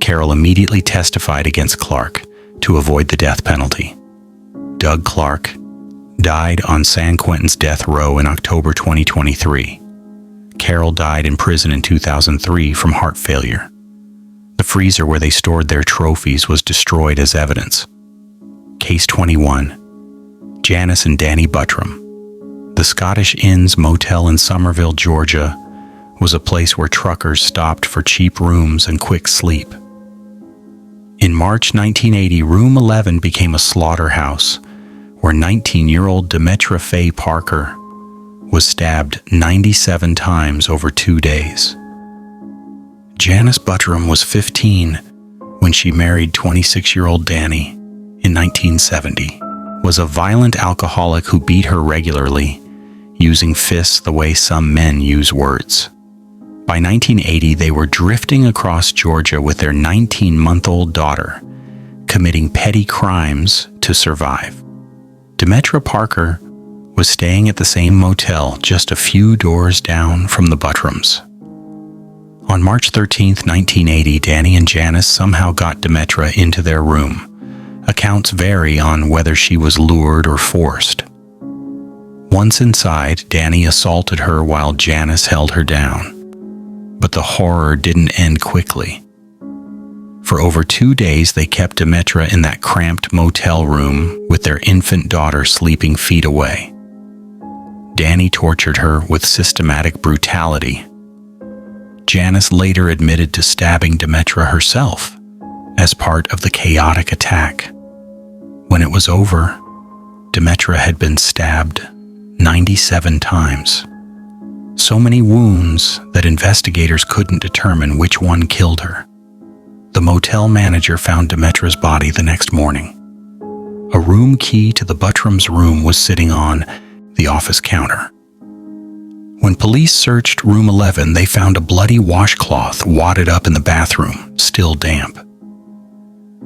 Carol immediately testified against Clark to avoid the death penalty. Doug Clark died on San Quentin's death row in October 2023. Carol died in prison in 2003 from heart failure. The freezer where they stored their trophies was destroyed as evidence. Case 21. Janice and Danny Buttram. The Scottish Inns Motel in Somerville, Georgia, was a place where truckers stopped for cheap rooms and quick sleep. In March 1980, Room 11 became a slaughterhouse where 19-year-old Dmitri Faye Parker was stabbed 97 times over 2 days. Janice Buttram was 15 when she married 26-year-old Danny in 1970, was a violent alcoholic who beat her regularly, using fists the way some men use words. By 1980, they were drifting across Georgia with their 19-month-old daughter, committing petty crimes to survive. Dmitri Parker was staying at the same motel just a few doors down from the Buttrams. On March 13, 1980, Danny and Janice somehow got Dmitri into their room. Accounts vary on whether she was lured or forced. Once inside, Danny assaulted her while Janice held her down. But the horror didn't end quickly. For over 2 days, they kept Dmitri in that cramped motel room with their infant daughter sleeping feet away. Danny tortured her with systematic brutality. Janice later admitted to stabbing Dmitri herself as part of the chaotic attack. When it was over, Dmitri had been stabbed 97 times. So many wounds that investigators couldn't determine which one killed her. The motel manager found Dmitri's body the next morning. A room key to the Buttrams' room was sitting on the office counter. When police searched room 11, they found a bloody washcloth wadded up in the bathroom, still damp.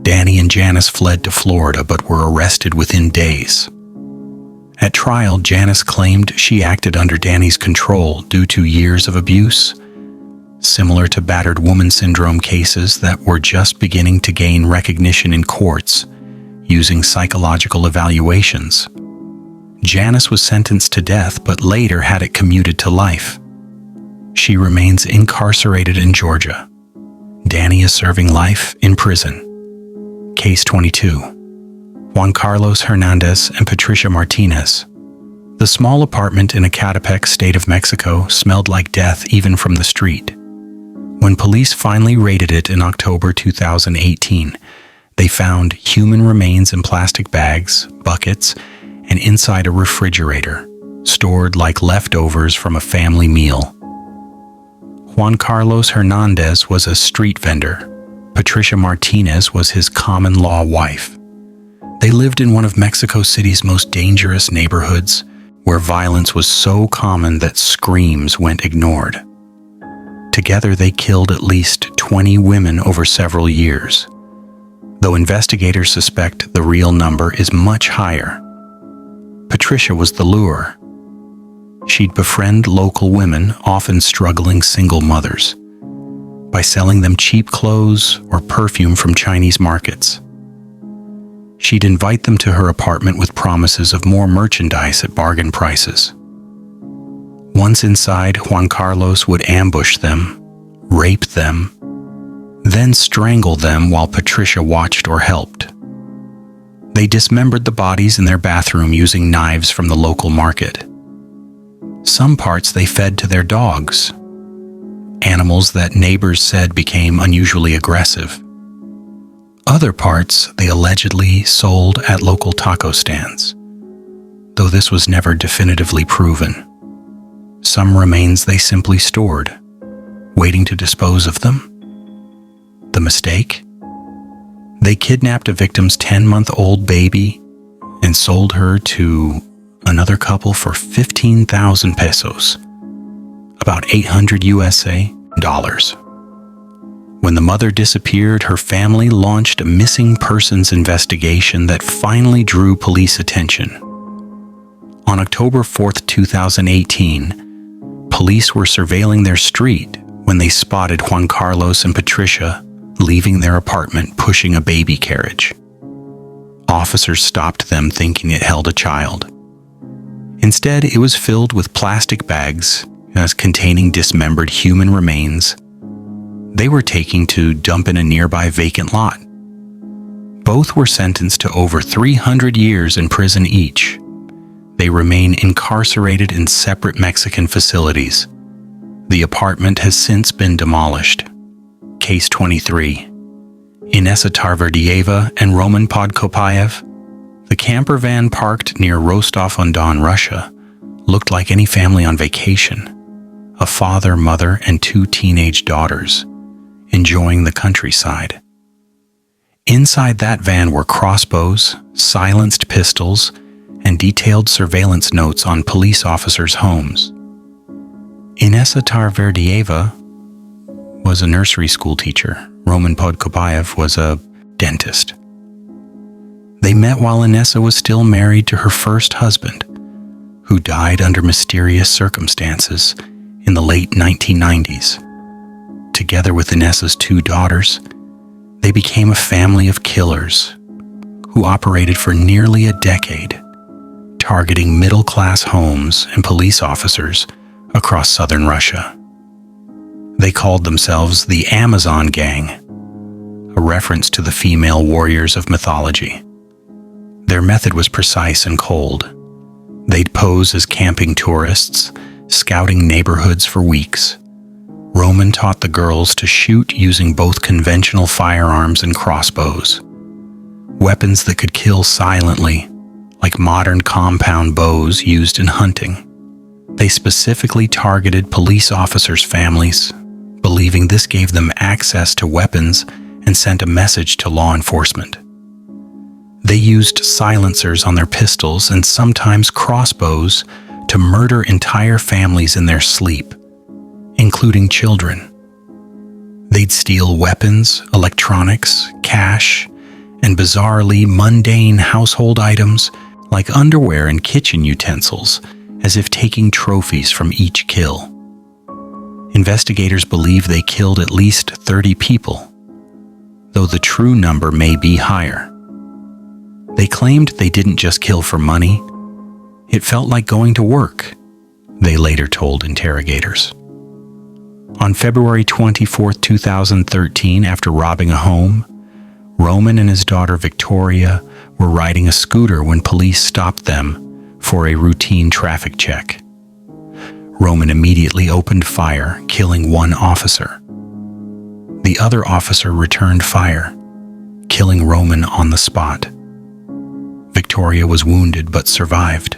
Danny and Janice fled to Florida but were arrested within days. At trial, Janice claimed she acted under Danny's control due to years of abuse, similar to battered woman syndrome cases that were just beginning to gain recognition in courts using psychological evaluations. Janice was sentenced to death but later had it commuted to life. She remains incarcerated in Georgia. Danny is serving life in prison. Case 22. Juan Carlos Hernandez and Patricia Martinez. The small apartment in Ecatepec, state of Mexico, smelled like death even from the street. When police finally raided it in October 2018, they found human remains in plastic bags, buckets, and inside a refrigerator, stored like leftovers from a family meal. Juan Carlos Hernandez was a street vendor. Patricia Martinez was his common-law wife. They lived in one of Mexico City's most dangerous neighborhoods, where violence was so common that screams went ignored. Together, they killed at least 20 women over several years, though investigators suspect the real number is much higher. Patricia was the lure. She'd befriend local women, often struggling single mothers, by selling them cheap clothes or perfume from Chinese markets. She'd invite them to her apartment with promises of more merchandise at bargain prices. Once inside, Juan Carlos would ambush them, rape them, then strangle them while Patricia watched or helped. They dismembered the bodies in their bathroom using knives from the local market. Some parts they fed to their dogs, animals that neighbors said became unusually aggressive. Other parts they allegedly sold at local taco stands, though this was never definitively proven. Some remains they simply stored, waiting to dispose of them. The mistake? They kidnapped a victim's 10-month-old baby and sold her to another couple for 15,000 pesos, about 800 USA dollars. When the mother disappeared, her family launched a missing persons investigation that finally drew police attention. On October 4, 2018, police were surveilling their street when they spotted Juan Carlos and Patricia leaving their apartment pushing a baby carriage. Officers stopped them thinking it held a child. Instead, it was filled with plastic bags containing dismembered human remains they were taking to dump in a nearby vacant lot. Both were sentenced to over 300 years in prison each. They remain incarcerated in separate Mexican facilities. The apartment has since been demolished. Case 23. Inessa Tarverdieva and Roman Podkopayev. The camper van parked near Rostov-on-Don, Russia, looked like any family on vacation. A father, mother, and 2 teenage daughters, enjoying the countryside. Inside that van were crossbows, silenced pistols, and detailed surveillance notes on police officers' homes. Inessa Tarverdieva was a nursery school teacher. Roman Podkopayev was a dentist. They met while Inessa was still married to her first husband, who died under mysterious circumstances in the late 1990s. Together with Inessa's 2 daughters, they became a family of killers who operated for nearly a decade, targeting middle-class homes and police officers across southern Russia. They called themselves the Amazon Gang, a reference to the female warriors of mythology. Their method was precise and cold. They'd pose as camping tourists, scouting neighborhoods for weeks. Roman taught the girls to shoot using both conventional firearms and crossbows, weapons that could kill silently, like modern compound bows used in hunting. They specifically targeted police officers' families, believing this gave them access to weapons and sent a message to law enforcement. They used silencers on their pistols and sometimes crossbows to murder entire families in their sleep, including children. They'd steal weapons, electronics, cash, and bizarrely mundane household items like underwear and kitchen utensils, as if taking trophies from each kill. Investigators believe they killed at least 30 people, though the true number may be higher. They claimed they didn't just kill for money. It felt like going to work, they later told interrogators. On February 24, 2013, after robbing a home, Roman and his daughter Victoria were riding a scooter when police stopped them for a routine traffic check. Roman immediately opened fire, killing one officer. The other officer returned fire, killing Roman on the spot. Victoria was wounded but survived.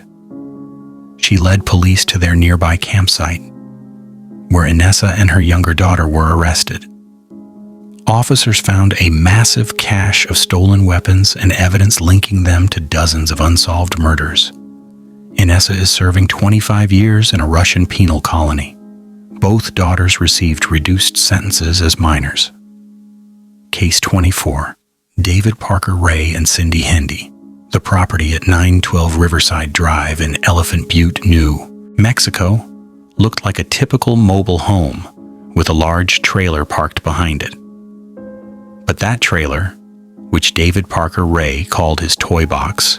She led police to their nearby campsite, where Inessa and her younger daughter were arrested. Officers found a massive cache of stolen weapons and evidence linking them to dozens of unsolved murders. Inessa is serving 25 years in a Russian penal colony. Both daughters received reduced sentences as minors. Case 24. David Parker Ray and Cindy Hendy. The property at 912 Riverside Drive in Elephant Butte, New Mexico, looked like a typical mobile home with a large trailer parked behind it. But that trailer, which David Parker Ray called his toy box,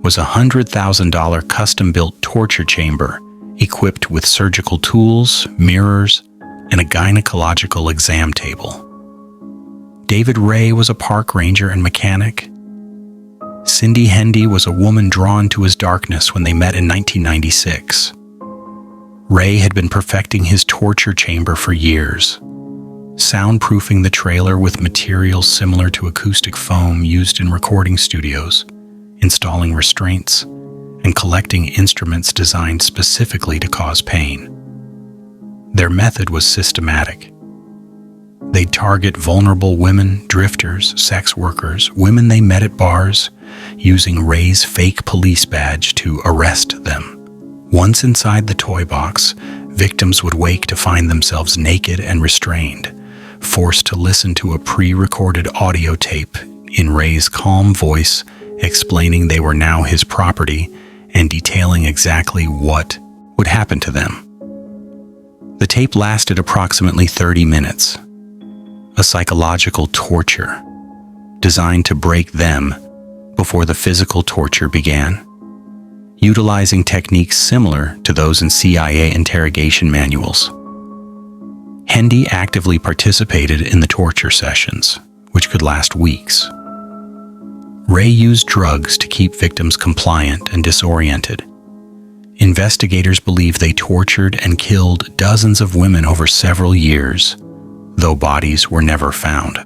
was a $100,000 custom-built torture chamber equipped with surgical tools, mirrors, and a gynecological exam table. David Ray was a park ranger and mechanic. Cindy Hendy was a woman drawn to his darkness when they met in 1996. Ray had been perfecting his torture chamber for years, soundproofing the trailer with materials similar to acoustic foam used in recording studios, installing restraints, and collecting instruments designed specifically to cause pain. Their method was systematic. They'd target vulnerable women, drifters, sex workers, women they met at bars, using Ray's fake police badge to arrest them. Once inside the toy box, victims would wake to find themselves naked and restrained, forced to listen to a pre-recorded audio tape in Ray's calm voice explaining they were now his property and detailing exactly what would happen to them. The tape lasted approximately 30 minutes, a psychological torture designed to break them before the physical torture began, utilizing techniques similar to those in CIA interrogation manuals. Hendy actively participated in the torture sessions, which could last weeks. Ray used drugs to keep victims compliant and disoriented. Investigators believe they tortured and killed dozens of women over several years, though bodies were never found.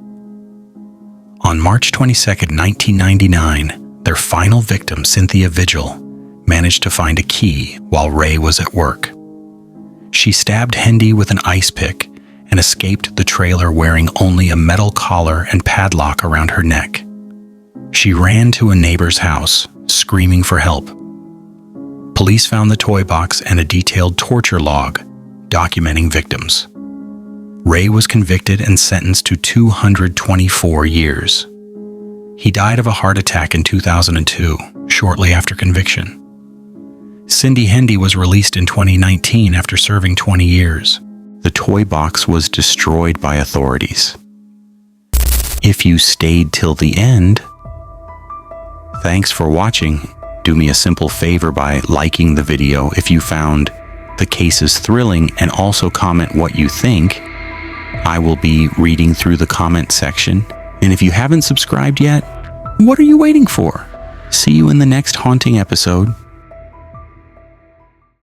On March 22, 1999, their final victim, Cynthia Vigil, managed to find a key while Ray was at work. She stabbed Hendy with an ice pick and escaped the trailer wearing only a metal collar and padlock around her neck. She ran to a neighbor's house, screaming for help. Police found the toy box and a detailed torture log documenting victims. Ray was convicted and sentenced to 224 years. He died of a heart attack in 2002, shortly after conviction. Cindy Hendy was released in 2019 after serving 20 years. The toy box was destroyed by authorities. If you stayed till the end, thanks for watching. Do me a simple favor by liking the video if you found the cases thrilling, and also comment what you think. I will be reading through the comment section. And if you haven't subscribed yet, what are you waiting for? See you in the next haunting episode.